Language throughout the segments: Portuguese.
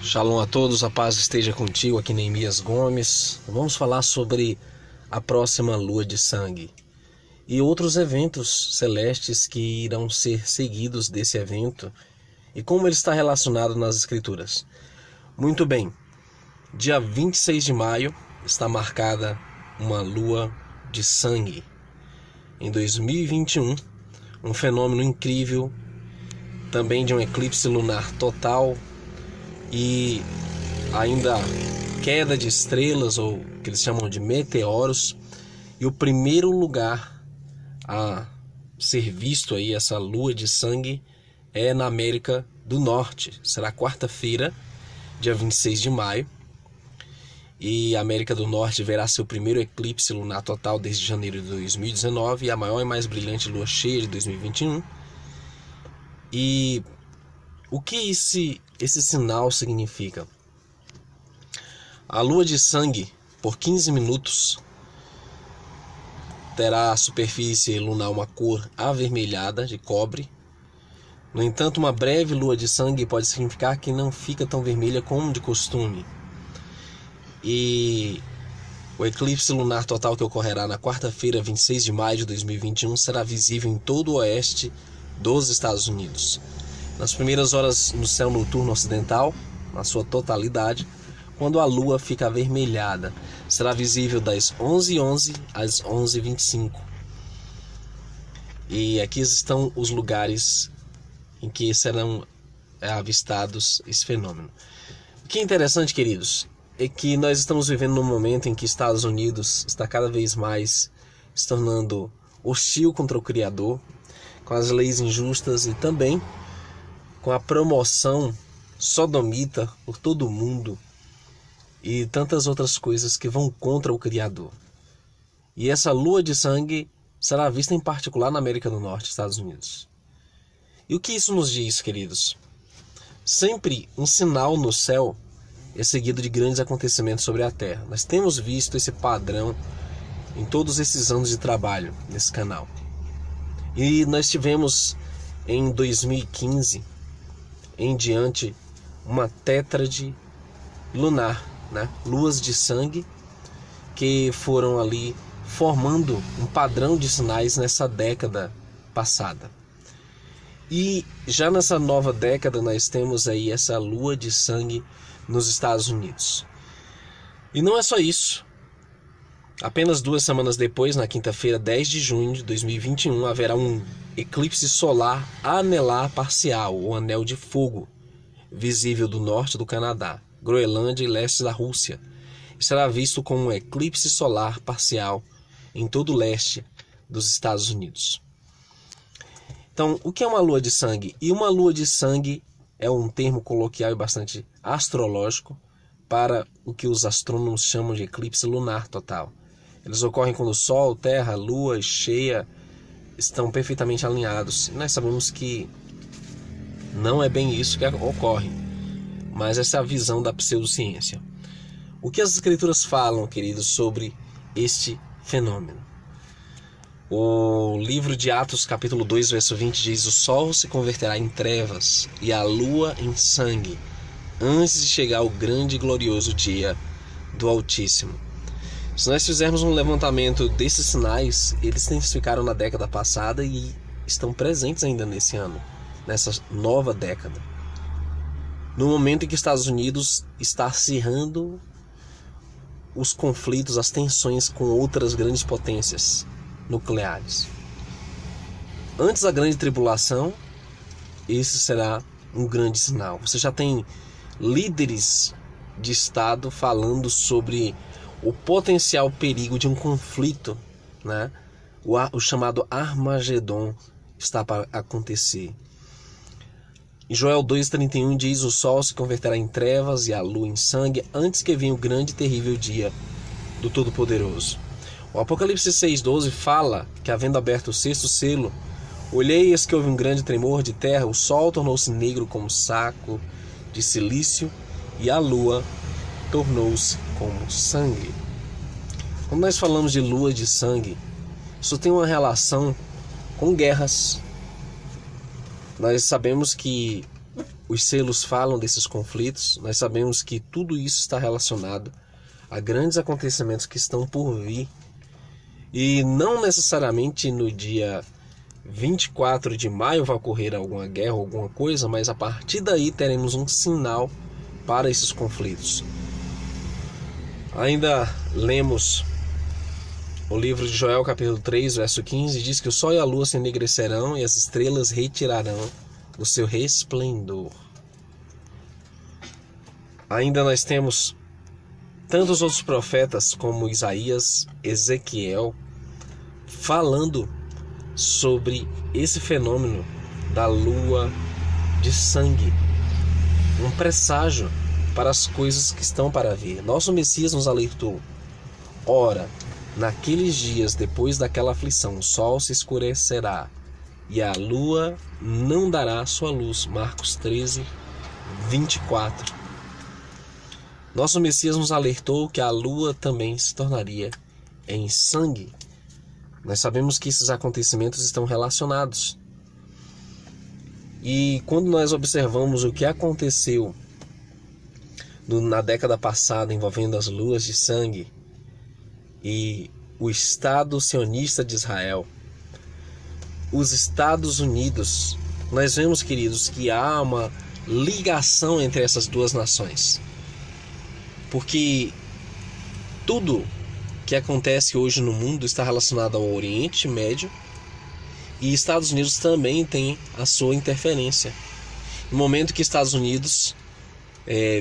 Shalom a todos, a paz esteja contigo, aqui Neemias Gomes. Vamos falar sobre a próxima lua de sangue e outros eventos celestes que irão ser seguidos desse evento e como ele está relacionado nas escrituras. Muito bem, dia 26 de maio está marcada uma lua de sangue. Em 2021, um fenômeno incrível, também de um eclipse lunar total e ainda queda de estrelas, ou que eles chamam de meteoros. E o primeiro lugar a ser visto aí essa lua de sangue é na América do Norte. Será quarta-feira, dia 26 de maio. E a América do Norte verá seu primeiro eclipse lunar total desde janeiro de 2019 e a maior e mais brilhante lua cheia de 2021. E o que esse sinal significa? A lua de sangue, por 15 minutos, terá a superfície lunar uma cor avermelhada de cobre. No entanto, uma breve lua de sangue pode significar que não fica tão vermelha como de costume. E o eclipse lunar total que ocorrerá na quarta-feira, 26 de maio de 2021, será visível em todo o oeste dos Estados Unidos. Nas primeiras horas no céu noturno ocidental, na sua totalidade, quando a lua fica avermelhada, será visível das 11h11 às 11h25. E aqui estão os lugares em que serão avistados esse fenômeno. O que é interessante, queridos, é que nós estamos vivendo num momento em que Estados Unidos está cada vez mais se tornando hostil contra o Criador, com as leis injustas e também com a promoção sodomita por todo o mundo e tantas outras coisas que vão contra o Criador. E essa lua de sangue será vista em particular na América do Norte, Estados Unidos. E o que isso nos diz, queridos? Sempre um sinal no céu é seguido de grandes acontecimentos sobre a Terra. Nós temos visto esse padrão em todos esses anos de trabalho nesse canal. E nós tivemos em 2015 em diante uma tétrade lunar, né? Luas de sangue que foram ali formando um padrão de sinais nessa década passada. E já nessa nova década nós temos aí essa lua de sangue nos Estados Unidos. E não é só isso. Apenas 2 semanas depois, na quinta-feira, 10 de junho de 2021, haverá um eclipse solar anelar parcial, ou anel de fogo, visível do norte do Canadá, Groenlândia e leste da Rússia. E será visto como um eclipse solar parcial em todo o leste dos Estados Unidos. Então, o que é uma lua de sangue? E uma lua de sangue é um termo coloquial e bastante astrológico para o que os astrônomos chamam de eclipse lunar total. Eles ocorrem quando o Sol, Terra, Lua cheia estão perfeitamente alinhados. E nós sabemos que não é bem isso que ocorre, mas essa é a visão da pseudociência. O que as escrituras falam, queridos, sobre este fenômeno? O livro de Atos, capítulo 2, verso 20, diz: o sol se converterá em trevas e a lua em sangue, antes de chegar o grande e glorioso dia do Altíssimo. Se nós fizermos um levantamento desses sinais, eles se intensificaram na década passada e estão presentes ainda nesse ano, nessa nova década. No momento em que os Estados Unidos está acirrando os conflitos, as tensões com outras grandes potências nucleares. Antes da grande tribulação, esse será um grande sinal. Você já tem líderes de Estado falando sobre o potencial perigo de um conflito, né? O chamado Armagedon está para acontecer. Em Joel 2,31 diz: o sol se converterá em trevas e a lua em sangue, antes que venha o grande e terrível dia do Todo-Poderoso. O Apocalipse 6,12 fala que, havendo aberto o 6º selo, olhei e eis que houve um grande tremor de terra, o sol tornou-se negro como saco de cilício e a lua tornou-se como sangue. Quando nós falamos de lua de sangue, isso tem uma relação com guerras. Nós sabemos que os selos falam desses conflitos, nós sabemos que tudo isso está relacionado a grandes acontecimentos que estão por vir. E não necessariamente no dia 24 de maio vai ocorrer alguma guerra ou alguma coisa, mas a partir daí teremos um sinal para esses conflitos. Ainda lemos o livro de Joel, capítulo 3, verso 15, diz que o sol e a lua se enegrecerão e as estrelas retirarão o seu resplendor. Ainda nós temos tantos outros profetas como Isaías, Ezequiel, falando sobre esse fenômeno da lua de sangue, um presságio para as coisas que estão para vir. Nosso Messias nos alertou: ora, naqueles dias depois daquela aflição, o sol se escurecerá e a lua não dará sua luz. Marcos 13, 24. Nosso Messias nos alertou que a lua também se tornaria em sangue. Nós sabemos que esses acontecimentos estão relacionados. E quando nós observamos o que aconteceu na década passada envolvendo as luas de sangue e o Estado sionista de Israel, os Estados Unidos, nós vemos, queridos, que há uma ligação entre essas duas nações. Porque tudo que acontece hoje no mundo está relacionado ao Oriente Médio, e Estados Unidos também tem a sua interferência. No momento que Estados Unidos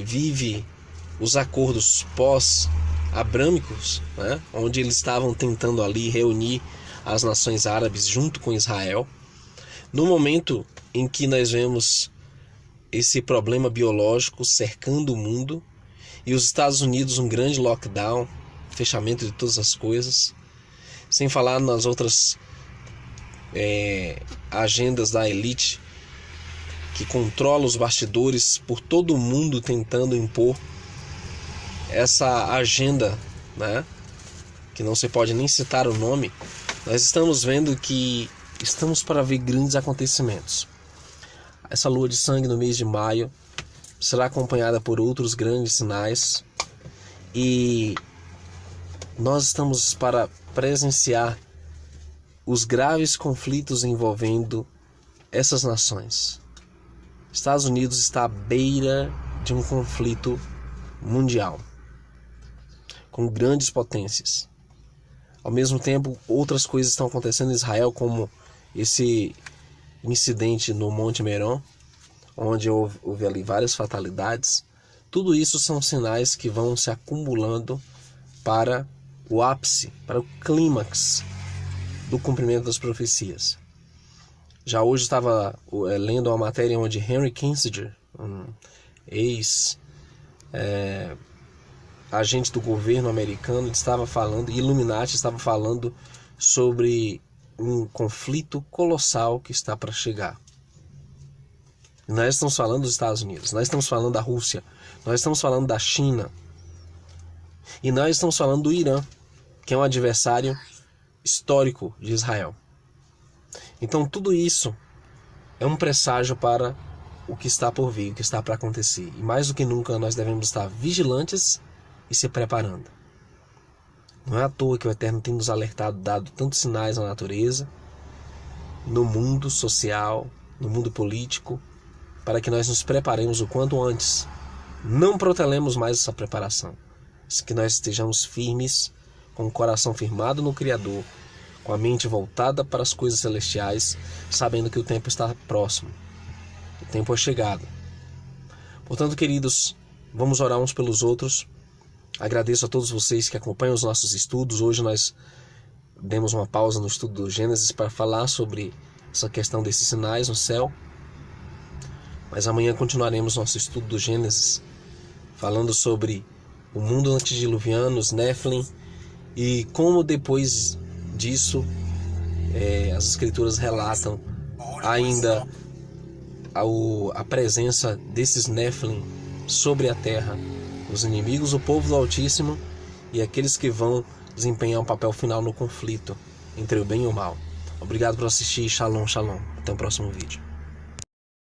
vive os acordos pós-abrâmicos, né, onde eles estavam tentando ali reunir as nações árabes junto com Israel, no momento em que nós vemos esse problema biológico cercando o mundo, e os Estados Unidos um grande lockdown, fechamento de todas as coisas, sem falar nas outras agendas da elite que controla os bastidores por todo o mundo, tentando impor essa agenda, né, que não se pode nem citar o nome. Nós estamos vendo que estamos para ver grandes acontecimentos. Essa lua de sangue no mês de maio será acompanhada por outros grandes sinais, e nós estamos para presenciar os graves conflitos envolvendo essas nações. Estados Unidos está à beira de um conflito mundial com grandes potências. Ao mesmo tempo, outras coisas estão acontecendo em Israel, como esse incidente no Monte Meron, onde houve ali várias fatalidades. Tudo isso são sinais que vão se acumulando para o ápice, para o clímax do cumprimento das profecias. Já hoje estava lendo uma matéria onde Henry Kissinger, um ex-agente do governo americano, estava falando, Illuminati estava falando sobre um conflito colossal que está para chegar. Nós estamos falando dos Estados Unidos, nós estamos falando da Rússia, nós estamos falando da China, e nós estamos falando do Irã, que é um adversário histórico de Israel. Então tudo isso é um presságio para o que está por vir, o que está para acontecer. E mais do que nunca nós devemos estar vigilantes e se preparando. Não é à toa que o Eterno tem nos alertado, dado tantos sinais na natureza, no mundo social, no mundo político, para que nós nos preparemos o quanto antes. Não protelemos mais essa preparação, que nós estejamos firmes, com o coração firmado no Criador, com a mente voltada para as coisas celestiais, sabendo que o tempo está próximo, o tempo é chegado. Portanto, queridos, vamos orar uns pelos outros. Agradeço a todos vocês que acompanham os nossos estudos. Hoje nós demos uma pausa no estudo do Gênesis para falar sobre essa questão desses sinais no céu. Mas amanhã continuaremos nosso estudo do Gênesis, falando sobre o mundo antediluviano, os Nephilim, e como depois disso as escrituras relatam ainda a presença desses Nephilim sobre a terra, os inimigos, o povo do Altíssimo e aqueles que vão desempenhar um papel final no conflito entre o bem e o mal. Obrigado por assistir. Shalom, shalom. Até o próximo vídeo.